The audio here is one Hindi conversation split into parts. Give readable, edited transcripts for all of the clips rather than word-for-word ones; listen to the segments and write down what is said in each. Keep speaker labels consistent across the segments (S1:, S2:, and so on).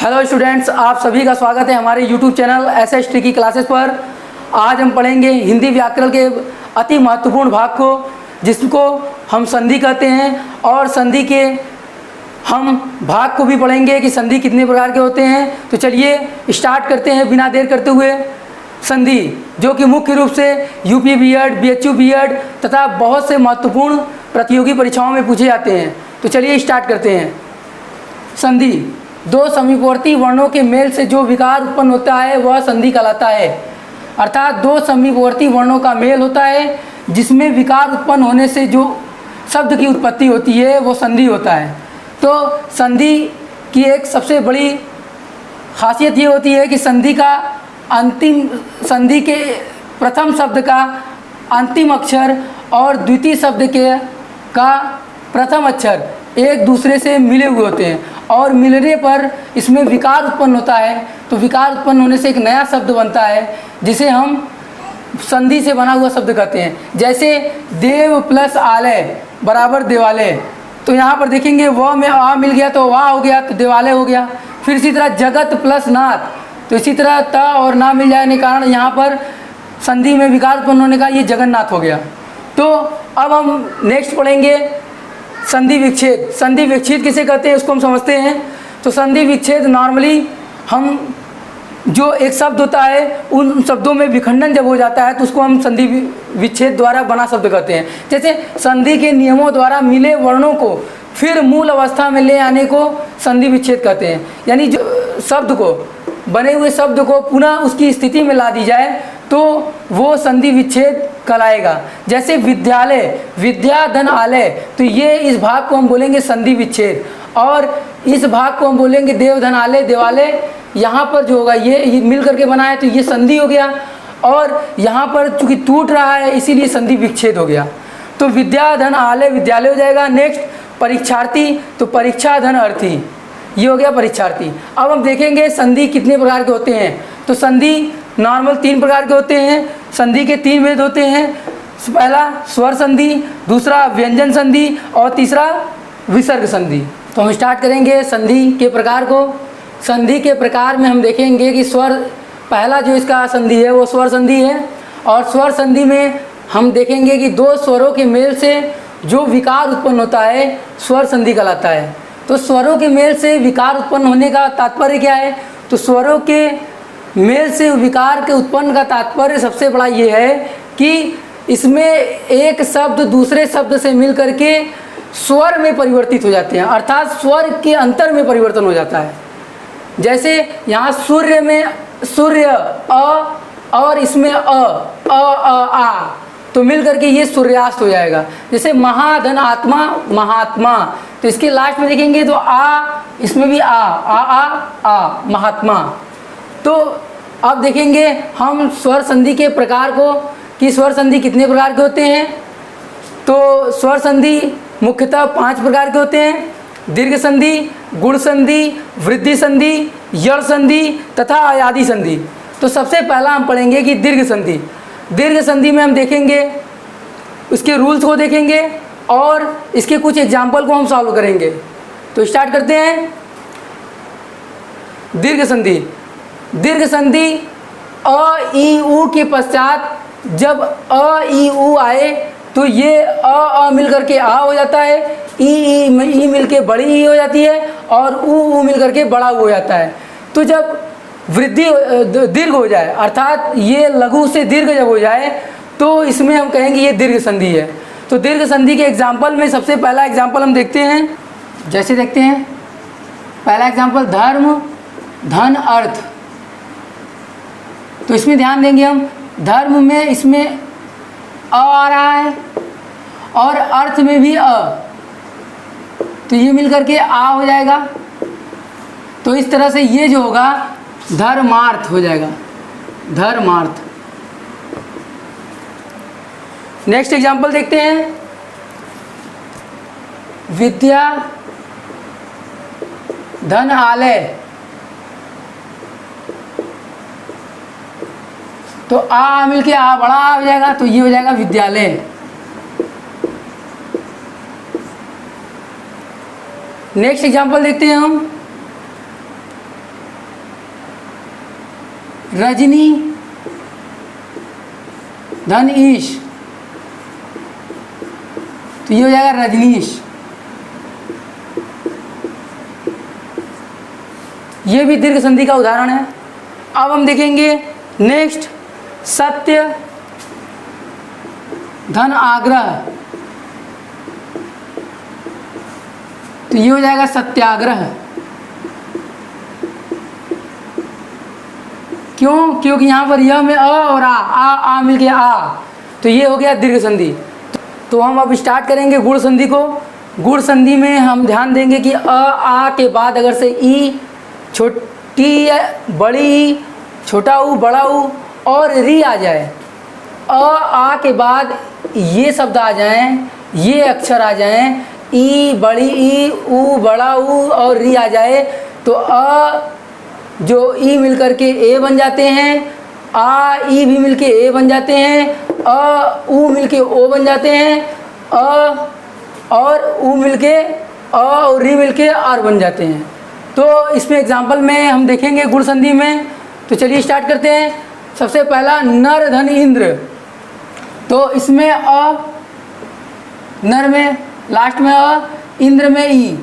S1: हेलो स्टूडेंट्स, आप सभी का स्वागत है हमारे यूट्यूब चैनल SST की क्लासेस पर। आज हम पढ़ेंगे हिंदी व्याकरण के अति महत्वपूर्ण भाग को, जिसको हम संधि कहते हैं। और संधि के हम भाग को भी पढ़ेंगे कि संधि कितने प्रकार के होते हैं। तो चलिए स्टार्ट करते हैं बिना देर करते हुए। संधि जो कि मुख्य रूप से यूपी बीएड, BHU बीएड तथा बहुत से महत्वपूर्ण प्रतियोगी परीक्षाओं में पूछे जाते हैं। तो चलिए स्टार्ट करते हैं। संधि दो समीपवर्ती वर्णों के मेल से जो विकार उत्पन्न होता है वह संधि कहलाता है। अर्थात दो समीपवर्ती वर्णों का मेल होता है जिसमें विकार उत्पन्न होने से जो शब्द की उत्पत्ति होती है वो संधि होता है। तो संधि की एक सबसे बड़ी खासियत ये होती है कि संधि के प्रथम शब्द का अंतिम अक्षर और द्वितीय शब्द का प्रथम अक्षर एक दूसरे से मिले हुए होते हैं और मिलने पर इसमें विकार उत्पन्न होता है। तो विकार उत्पन्न होने से एक नया शब्द बनता है जिसे हम संधि से बना हुआ शब्द कहते हैं। जैसे देव प्लस आलय बराबर देवालय। तो यहाँ पर देखेंगे व में आ मिल गया तो वाह हो गया तो देवालय हो गया। फिर इसी तरह जगत प्लस नाथ, तो इसी तरह त और ना मिल जाने के कारण यहाँ पर संधि में विकार उत्पन्न होने का ये जगन्नाथ हो गया। तो अब हम नेक्स्ट पढ़ेंगे संधि विच्छेद। संधि विच्छेद किसे कहते हैं उसको हम समझते हैं। तो संधि विच्छेद नॉर्मली हम जो एक शब्द होता है उन शब्दों में विखंडन जब हो जाता है तो उसको हम संधि विच्छेद द्वारा बना शब्द कहते हैं। जैसे संधि के नियमों द्वारा मिले वर्णों को फिर मूल अवस्था में ले आने को संधि विच्छेद कहते हैं। यानी जो शब्द को बने हुए शब्द को पुनः उसकी स्थिति में ला दी जाए तो वो संधि विच्छेद कहलाएगा। जैसे विद्यालय, विद्या धन आलय, तो ये इस भाग को हम बोलेंगे संधि विच्छेद। और इस भाग को हम बोलेंगे देव धन आलय देवालय। यहाँ पर जो होगा ये मिल करके बना है तो ये संधि हो गया। और यहाँ पर चूँकि टूट रहा है इसीलिए संधि विच्छेद हो गया। तो विद्या धन आलय विद्यालय हो जाएगा। नेक्स्ट परीक्षार्थी, तो परीक्षा धन अर्थी, ये हो गया परीक्षार्थी। अब हम देखेंगे संधि कितने प्रकार के होते हैं। तो संधि नॉर्मल 3 प्रकार के होते हैं। संधि के 3 भेद होते हैं। पहला स्वर संधि, दूसरा व्यंजन संधि और तीसरा विसर्ग संधि। तो हम स्टार्ट करेंगे संधि के प्रकार को। संधि के प्रकार में हम देखेंगे कि स्वर, पहला जो इसका संधि है वो स्वर संधि है। और स्वर संधि में हम देखेंगे कि दो स्वरों के मेल से जो विकार उत्पन्न होता है स्वर संधि कहलाता है। तो स्वरों के मेल से विकार उत्पन्न होने का तात्पर्य क्या है। तो स्वरों के मेल से विकार के उत्पन्न का तात्पर्य सबसे बड़ा ये है कि इसमें एक शब्द दूसरे शब्द से मिल करके स्वर में परिवर्तित हो जाते हैं, अर्थात स्वर के अंतर में परिवर्तन हो जाता है। जैसे यहाँ सूर्य में सूर्य अ और इसमें आ, तो मिल करके ये सूर्यास्त हो जाएगा। जैसे महाधन आत्मा महात्मा, तो इसके लास्ट में देखेंगे तो आ, इसमें भी आ महात्मा। तो अब देखेंगे हम स्वर संधि के प्रकार को कि स्वर संधि कितने प्रकार के होते हैं। तो स्वर संधि मुख्यतः 5 प्रकार के होते हैं। दीर्घ संधि, गुण संधि, वृद्धि संधि, यड़ संधि तथा अयादि संधि। तो सबसे पहला हम पढ़ेंगे कि दीर्घ संधि। दीर्घ संधि में हम देखेंगे उसके रूल्स को देखेंगे और इसके कुछ एग्जाम्पल को हम सॉल्व करेंगे। तो स्टार्ट करते हैं। दीर्घ संधि। दीर्घ संधि अ ई उ के पश्चात जब अ ई उ आए तो ये अ मिल करके आ हो जाता है, ई मिल के बड़ी ई हो जाती है और उ मिल करके बड़ा उ हो जाता है। तो जब वृद्धि दीर्घ हो जाए अर्थात ये लघु से दीर्घ जब हो जाए तो इसमें हम कहेंगे ये दीर्घ संधि है। तो दीर्घ संधि के एग्जाम्पल में सबसे पहला एग्जाम्पल हम देखते हैं। जैसे देखते हैं पहला एग्जाम्पल धर्म धन अर्थ। तो इसमें ध्यान देंगे हम, धर्म में इसमें अ आ रहा है और अर्थ में भी अ, तो ये मिल करके आ हो जाएगा। तो इस तरह से ये जो होगा धर्मार्थ हो जाएगा, धर्मार्थ। नेक्स्ट एग्जाम्पल देखते हैं। विद्या धन आलय, तो आ मिलके आ बड़ा हो जाएगा तो ये हो जाएगा विद्यालय। नेक्स्ट एग्जाम्पल देखते हैं हम। रजनी धन ईश, तो ये हो जाएगा रजनीश। ये भी दीर्घ संधि का उदाहरण है। अब हम देखेंगे नेक्स्ट, सत्य धन आग्रह, तो ये हो जाएगा सत्याग्रह। क्यों? क्योंकि यहाँ पर यह में अ और आ मिल गया आ, तो ये हो गया दीर्घ संधि। तो हम अब स्टार्ट करेंगे गुण संधि को। गुण संधि में हम ध्यान देंगे कि अ आ के बाद अगर से ई, छोटी बड़ी, छोटा ऊ, बड़ा ऊ और री आ जाए, अ आ के बाद ये शब्द आ जाएं, ये अक्षर आ जाएं, ई, बड़ी ई, ऊ, बड़ा ऊ और री आ जाए, तो अ जो ई मिलकर के ए बन जाते हैं, आ ई भी मिलके ए बन जाते हैं, अ ऊ मिलके ओ बन जाते हैं, अ और ऊ मिलके अ और री मिलके आर बन जाते हैं। तो इसमें एग्जाम्पल में हम देखेंगे गुण संधि में। तो चलिए स्टार्ट करते हैं। सबसे पहला नर धन इंद्र, तो इसमें अ, नर में लास्ट में अ, इंद्र में ई,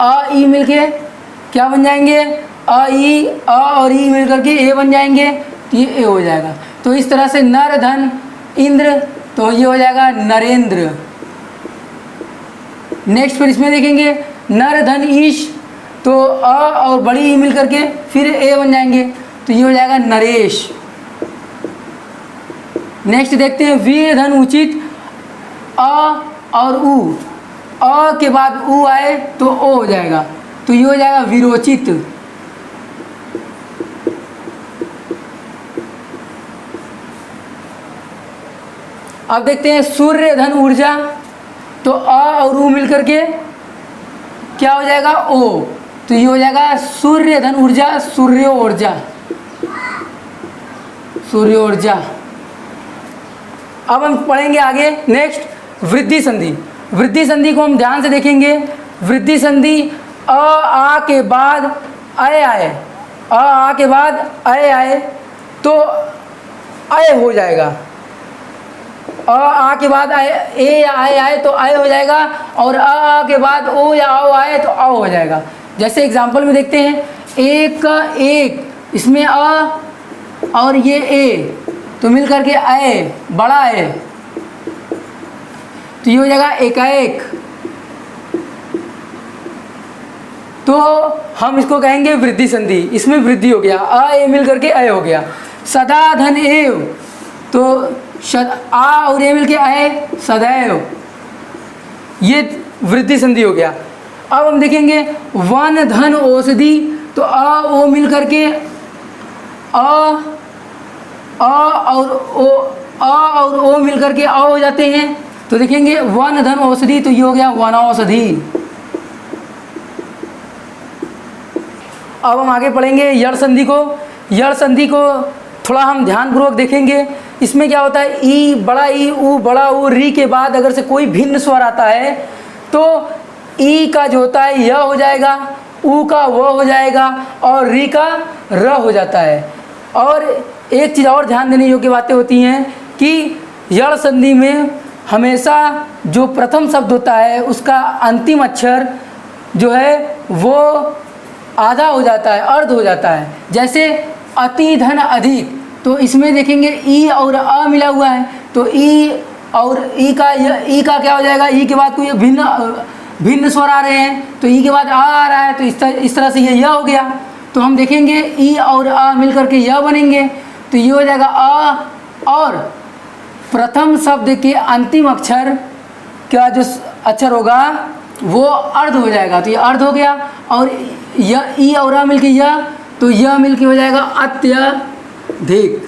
S1: अ ई मिलके क्या बन जाएंगे, अ ई, अ और ई मिलकर के ए बन जाएंगे, तो ये ए हो जाएगा। तो इस तरह से नर धन इंद्र, तो ये हो जाएगा नरेंद्र। नेक्स्ट फिर इसमें देखेंगे नर धन ईश, तो अ और बड़ी ई मिल करके फिर ए बन जाएंगे, तो ये हो जाएगा नरेश। नेक्स्ट देखते हैं वीर धन उचित, अ और ऊ, अ के बाद ऊ आए तो ओ हो जाएगा, तो ये हो जाएगा वीरोचित। अब देखते हैं सूर्य धन ऊर्जा, तो अ और ऊ मिलकर के क्या हो जाएगा, ओ, तो ये हो जाएगा सूर्य धन ऊर्जा, सूर्योर्जा, सूर्योर्जा। अब हम पढ़ेंगे आगे नेक्स्ट वृद्धि संधि। वृद्धि संधि को हम ध्यान से देखेंगे। वृद्धि संधि अ आ के बाद अय आए, अ आ के बाद अय आए तो अय हो जाएगा, अ आ के बाद ए आए तो आए हो जाएगा, और अ आ के बाद ओ या आओ आए तो आओ हो जाएगा। जैसे एग्जाम्पल में देखते हैं, एक का एक, इसमें अ और ये ए तो मिल करके आए, बड़ा है, तो ये हो जाएगा एकाएक। तो हम इसको कहेंगे वृद्धि संधि। इसमें वृद्धि हो गया, अ ए मिल करके अय हो गया। सदा धन एव, तो आ और ए मिल के अय, सदैव, ये वृद्धि संधि हो गया। अब हम देखेंगे वन धन औषधि, तो अ ओ मिल करके और ओ मिल करके अ हो जाते हैं, तो देखेंगे वन धन औषधि, तो ये हो गया वनौषधि। अब हम आगे पढ़ेंगे यड़ संधि को। यड़ संधि को थोड़ा हम ध्यानपूर्वक देखेंगे। इसमें क्या होता है, ई, बड़ा ई, ऊ, बड़ा ऊ, री के बाद अगर से कोई भिन्न स्वर आता है तो ई का जो होता है य हो जाएगा, ऊ का वो हो जाएगा और री का र हो जाता है। और एक चीज़ और ध्यान देने योग्य बातें होती हैं कि यड़ संधि में हमेशा जो प्रथम शब्द होता है उसका अंतिम अक्षर जो है वो आधा हो जाता है, अर्ध हो जाता है। जैसे अति धन अधिक, तो इसमें देखेंगे ई और अ मिला हुआ है, तो ई और ई का क्या हो जाएगा, ई के बाद कोई भिन्न स्वर आ रहे हैं, तो ई के बाद आ रहा है, तो इस तरह से ये य हो गया। तो हम देखेंगे ई और अ मिल करके य बनेंगे, तो ये हो जाएगा अ, और प्रथम शब्द के अंतिम अक्षर का जो अक्षर होगा वो अर्ध हो जाएगा, तो ये अर्ध हो गया। और य ई और अ मिल के य, तो यह मिल के हो जाएगा अत्यधिक,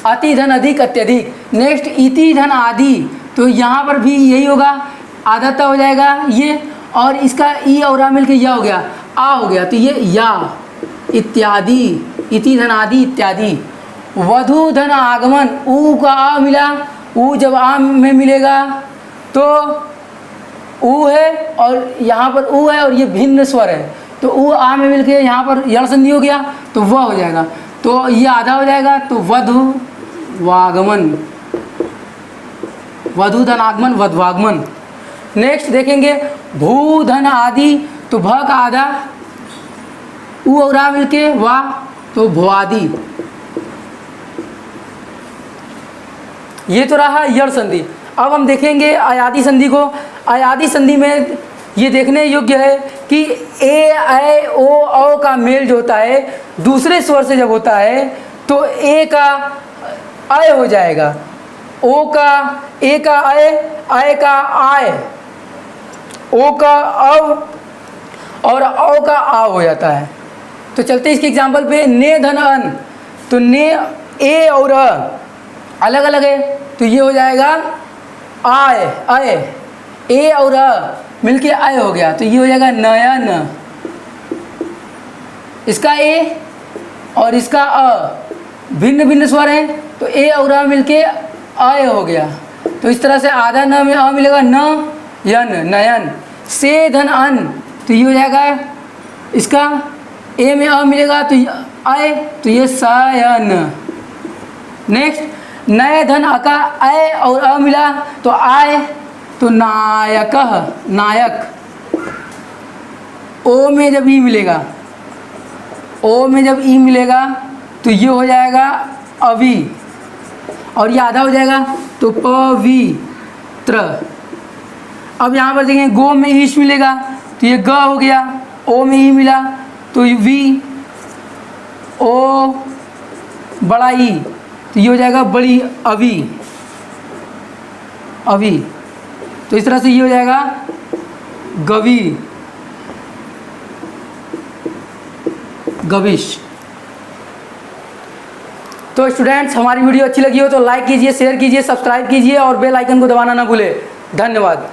S1: अति धन अधिक अत्यधिक। नेक्स्ट इति धन आदि, तो यहाँ पर भी यही होगा, आधाता हो जाएगा ये, और इसका ई और आ मिल के या हो गया, आ हो गया, तो ये या इत्यादि, इति धन आदि इत्यादि। वधु धन आगमन, ऊ का आ मिला, ऊ जब आ में मिलेगा तो ऊ है और यहाँ पर ऊ है और ये भिन्न स्वर है, तो ऊ आ में मिल के यहाँ पर यड़ संधि हो गया तो वह हो जाएगा, तो ये आधा हो जाएगा तो वधु वागमन, वधु धन आगमन वधवागमन। नेक्स्ट देखेंगे भू धन आदि, तो भ का आधा उ और आ मिलके वाह तो भुआदि। ये तो रहा यड़ संधि। अब हम देखेंगे अयादि संधि को। अयादि संधि में ये देखने योग्य है कि ए ऐ ओ औ का मेल जो होता है दूसरे स्वर से जब होता है तो ए का अय हो जाएगा, ओ का ए का अय का आय, ओ का अव और औ का आ हो जाता है। तो चलते इसके एग्जाम्पल पे, ने धन अन, तो ने ए और अ अलग अलग है तो ये हो जाएगा आय अय, ए और अ मिलके अय हो गया तो ये हो जाएगा नयन। इसका ए और इसका अ भिन्न भिन्न स्वर हैं तो ए और अ मिलके अय हो गया। तो इस तरह से आधा न में अ मिलेगा न यन नयन। से धन अन, तो ये हो जाएगा इसका ए में अ मिलेगा तो अय तो ये सयन। नेक्स्ट नए धन अका अय और अ मिला तो आय तो नायक नायक। ओ में जब ई मिलेगा, ओ में जब ई मिलेगा तो ये हो जाएगा अवि और ये आधा हो जाएगा तो पवित्र। अब यहाँ पर देखेंगे गो में ईश मिलेगा तो ये ग हो गया, ओ में ई मिला तो ये वी, ओ बड़ा ई तो ये हो जाएगा बड़ी अवि अवि। तो इस तरह से ये हो जाएगा गवी गविश। तो स्टूडेंट्स हमारी वीडियो अच्छी लगी हो तो लाइक कीजिए, शेयर कीजिए, सब्सक्राइब कीजिए और बेल आइकन को दबाना ना भूलें। धन्यवाद।